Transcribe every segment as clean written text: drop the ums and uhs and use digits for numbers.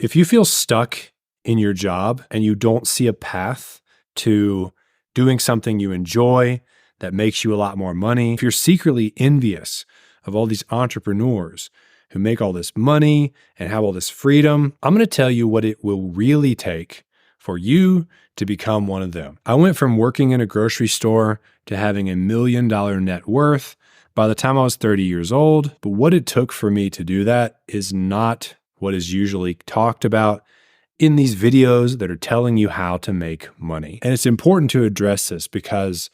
If you feel stuck in your job and you don't see a path to doing something you enjoy that makes you a lot more money, if you're secretly envious of all these entrepreneurs who make all this money and have all this freedom, I'm going to tell you what it will really take for you to become one of them. I went from working in a grocery store to having $1 million net worth by the time I was 30 years old. But what it took for me to do that is not what is usually talked about in these videos that are telling you how to make money. And it's important to address this because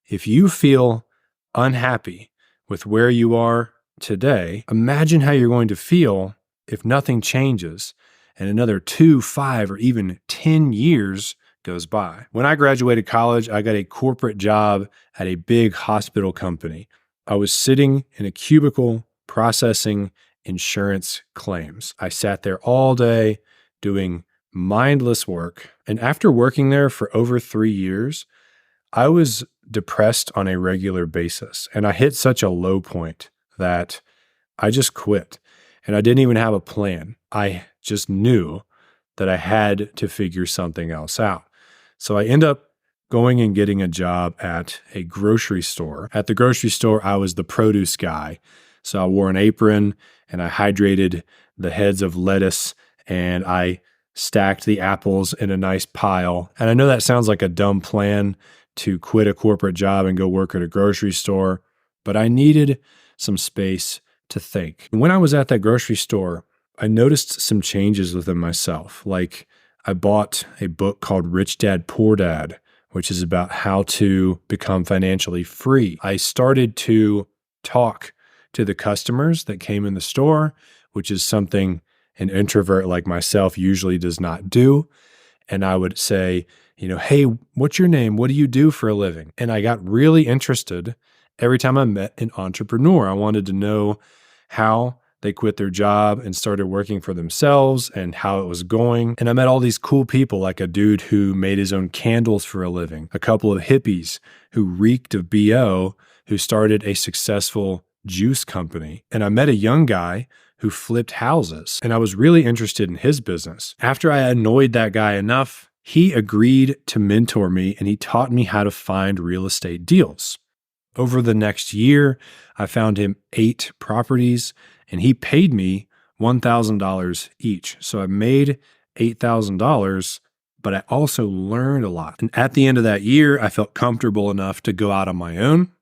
if you feel unhappy with where you are today, imagine how you're going to feel if nothing changes and another 2, 5, or even 10 years goes by. When I graduated college, I got a corporate job at a big hospital company. I was sitting in a cubicle processing insurance claims. I sat there all day doing mindless work. And after working there for over 3 years, I was depressed on a regular basis. And I hit such a low point that I just quit. And I didn't even have a plan. I just knew that I had to figure something else out. So I end up going and getting a job at a grocery store. At the grocery store, I was the produce guy. So I wore an apron and I hydrated the heads of lettuce and I stacked the apples in a nice pile. And I know that sounds like a dumb plan to quit a corporate job and go work at a grocery store, but I needed some space to think. When I was at that grocery store, I noticed some changes within myself. Like I bought a book called Rich Dad, Poor Dad, which is about how to become financially free. I started to talk to the customers that came in the store, which is something an introvert like myself usually does not do. And I would say, hey, what's your name? What do you do for a living? And I got really interested every time I met an entrepreneur. I wanted to know how they quit their job and started working for themselves and how it was going. And I met all these cool people, like a dude who made his own candles for a living, a couple of hippies who reeked of BO, who started a successful juice company. And I met a young guy who flipped houses, and I was really interested in his business. After I annoyed that guy enough, he agreed to mentor me and he taught me how to find real estate deals. Over the next year, I found him 8 properties and he paid me $1,000 each. So I made $8,000, but I also learned a lot. And at the end of that year, I felt comfortable enough to go out on my own.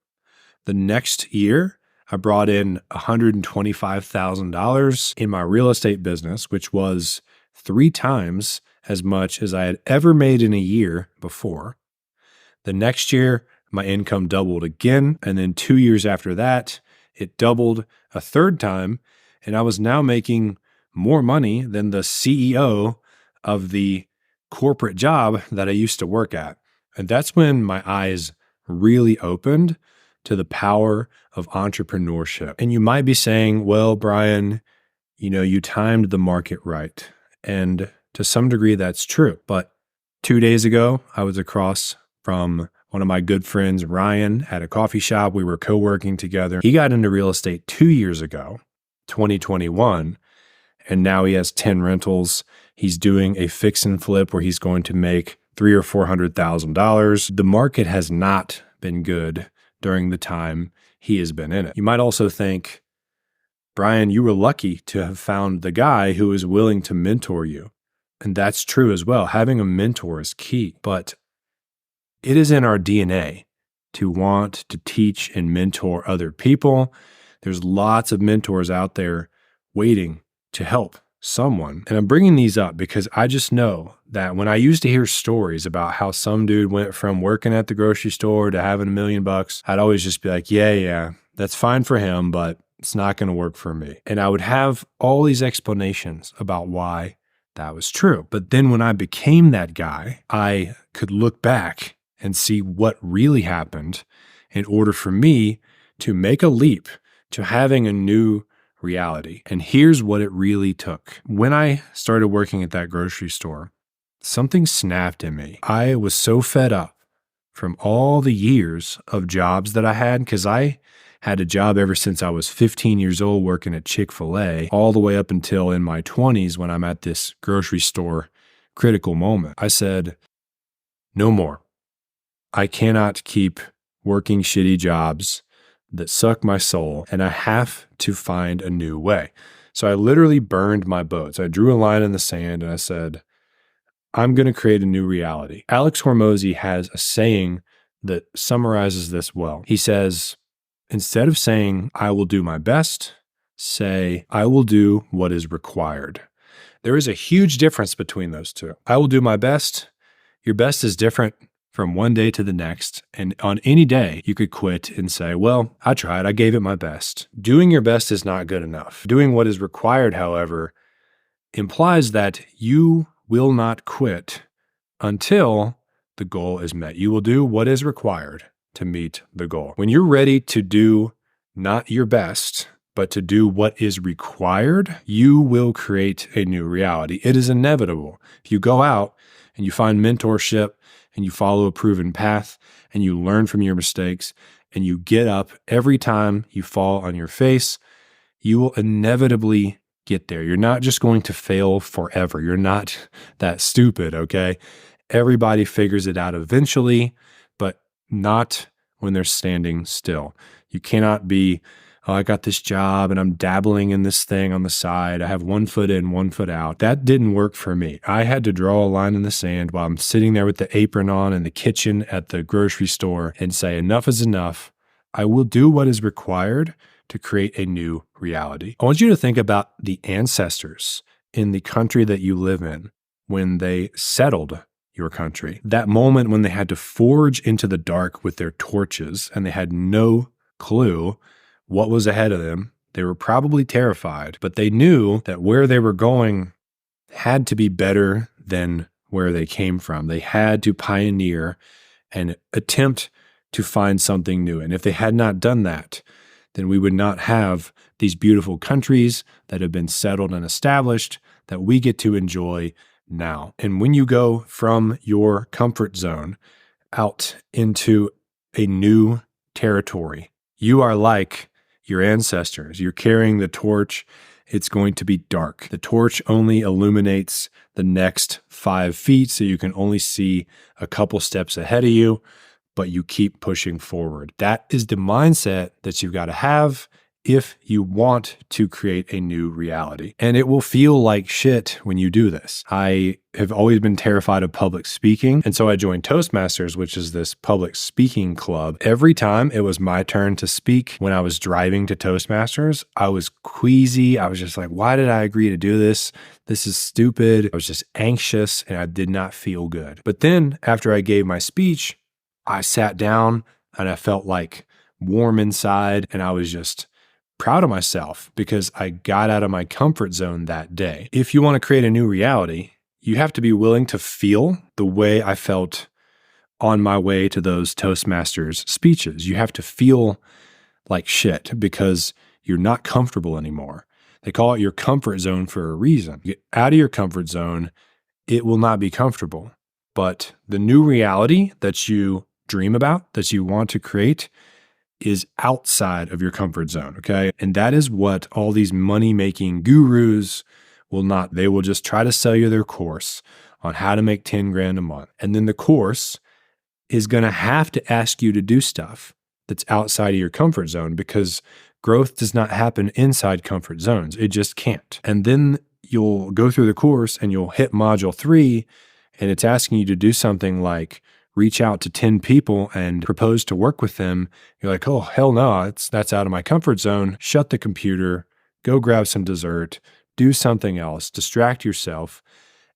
The next year, I brought in $125,000 in my real estate business, which was 3 times as much as I had ever made in a year before. The next year, my income doubled again. And then 2 years after that, it doubled a 3rd time. And I was now making more money than the CEO of the corporate job that I used to work at. And that's when my eyes really opened to the power of entrepreneurship. And you might be saying, well, Brian, you timed the market right. And to some degree, that's true. But 2 days ago, I was across from one of my good friends, Ryan, at a coffee shop. We were co-working together. He got into real estate 2 years ago, 2021, and now he has 10 rentals. He's doing a fix and flip where he's going to make $300,000 or $400,000. The market has not been good during the time he has been in it. You might also think, Brian, you were lucky to have found the guy who is willing to mentor you. And that's true as well. Having a mentor is key, but it is in our DNA to want to teach and mentor other people. There's lots of mentors out there waiting to help someone. And I'm bringing these up because I just know that when I used to hear stories about how some dude went from working at the grocery store to having $1 million, I'd always just be like, yeah, that's fine for him, but it's not going to work for me. And I would have all these explanations about why that was true. But then when I became that guy, I could look back and see what really happened in order for me to make a leap to having a new reality. And here's what it really took. When I started working at that grocery store, something snapped in me. I was so fed up from all the years of jobs that I had because I Had a job ever since I was 15 years old working at Chick-fil-A, all the way up until in my 20s when I'm at this grocery store critical moment. I said, no more. I cannot keep working shitty jobs that suck my soul, and I have to find a new way. So I literally burned my boats. I drew a line in the sand and I said, I'm going to create a new reality. Alex Hormozy has a saying that summarizes this well. He says, instead of saying, I will do my best, say, I will do what is required. There is a huge difference between those two. I will do my best. Your best is different from one day to the next. And on any day, you could quit and say, well, I tried. I gave it my best. Doing your best is not good enough. Doing what is required, however, implies that you will not quit until the goal is met. You will do what is required to meet the goal. When you're ready to do not your best, but to do what is required, you will create a new reality. It is inevitable. If you go out and you find mentorship and you follow a proven path and you learn from your mistakes and you get up every time you fall on your face, you will inevitably get there. You're not just going to fail forever. You're not that stupid, okay? Everybody figures it out eventually, but not when they're standing still. You cannot be, oh, I got this job and I'm dabbling in this thing on the side. I have 1 foot in, 1 foot out. That didn't work for me. I had to draw a line in the sand while I'm sitting there with the apron on in the kitchen at the grocery store and say, enough is enough. I will do what is required to create a new reality. I want you to think about the ancestors in the country that you live in when they settled your country. That moment when they had to forge into the dark with their torches and they had no clue what was ahead of them. They were probably terrified, but they knew that where they were going had to be better than where they came from. They had to pioneer and attempt to find something new. And if they had not done that, then we would not have these beautiful countries that have been settled and established that we get to enjoy now. And when you go from your comfort zone out into a new territory, you are like your ancestors. You're carrying the torch. It's going to be dark. The torch only illuminates the next 5 feet, so you can only see a couple steps ahead of you, but you keep pushing forward. That is the mindset that you've got to have if you want to create a new reality. And it will feel like shit when you do this. I have always been terrified of public speaking. And so I joined Toastmasters, which is this public speaking club. Every time it was my turn to speak when I was driving to Toastmasters, I was queasy. I was just like, why did I agree to do this? This is stupid. I was just anxious and I did not feel good. But then after I gave my speech, I sat down and I felt like warm inside and I was just proud of myself because I got out of my comfort zone that day. If you want to create a new reality, you have to be willing to feel the way I felt on my way to those Toastmasters speeches. You have to feel like shit because you're not comfortable anymore. They call it your comfort zone for a reason. Get out of your comfort zone, it will not be comfortable. But the new reality that you dream about, that you want to create, is outside of your comfort zone, okay? And that is what all these money-making gurus will not. They will just try to sell you their course on how to make 10 grand a month. And then the course is going to have to ask you to do stuff that's outside of your comfort zone because growth does not happen inside comfort zones. It just can't. And then you'll go through the course and you'll hit module 3 and it's asking you to do something like reach out to 10 people and propose to work with them. You're like, oh, hell no, that's out of my comfort zone. Shut the computer, go grab some dessert, do something else, distract yourself,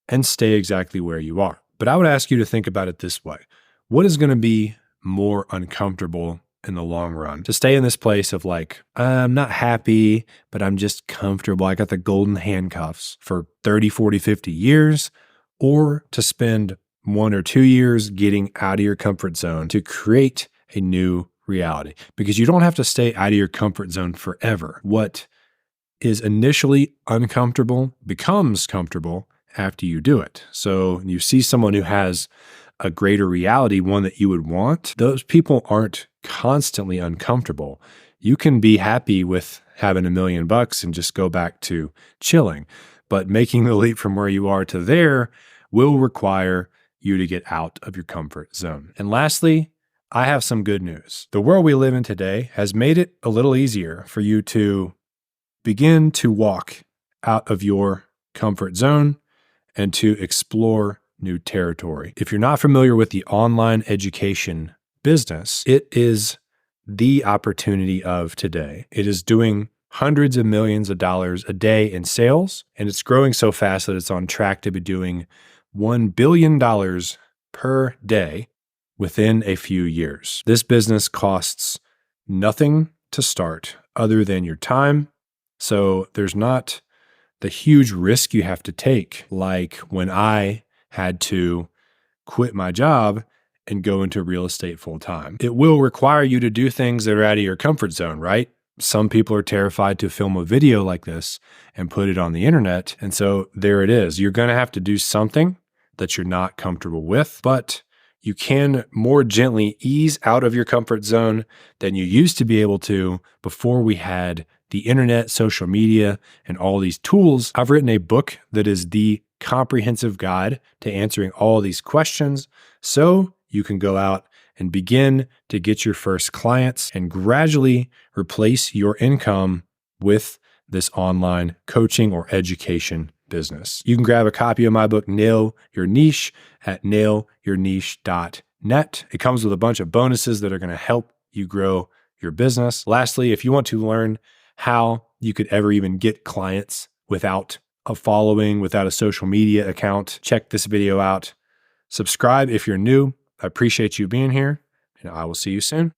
and stay exactly where you are. But I would ask you to think about it this way. What is going to be more uncomfortable in the long run? To stay in this place of like, I'm not happy, but I'm just comfortable. I got the golden handcuffs for 30, 40, 50 years, or to spend 1 or 2 years getting out of your comfort zone to create a new reality. Because you don't have to stay out of your comfort zone forever. What is initially uncomfortable becomes comfortable after you do it. So you see someone who has a greater reality, one that you would want, those people aren't constantly uncomfortable. you can be happy with having $1 million and just go back to chilling. But making the leap from where you are to there will require you to get out of your comfort zone. And lastly, I have some good news. The world we live in today has made it a little easier for you to begin to walk out of your comfort zone and to explore new territory. If you're not familiar with the online education business, it is the opportunity of today. It is doing hundreds of millions of dollars a day in sales, and it's growing so fast that it's on track to be doing $1 billion per day within a few years. This business costs nothing to start other than your time. So there's not the huge risk you have to take, like when I had to quit my job and go into real estate full time. It will require you to do things that are out of your comfort zone, right? Some people are terrified to film a video like this and put it on the internet. And so there it is. You're going to have to do something that you're not comfortable with, but you can more gently ease out of your comfort zone than you used to be able to before we had the internet, social media, and all these tools. I've written a book that is the comprehensive guide to answering all these questions, so you can go out and begin to get your first clients and gradually replace your income with this online coaching or education business. You can grab a copy of my book, Nail Your Niche, at nailyourniche.net. It comes with a bunch of bonuses that are going to help you grow your business. Lastly, if you want to learn how you could ever even get clients without a following, without a social media account, check this video out. Subscribe if you're new. I appreciate you being here, and I will see you soon.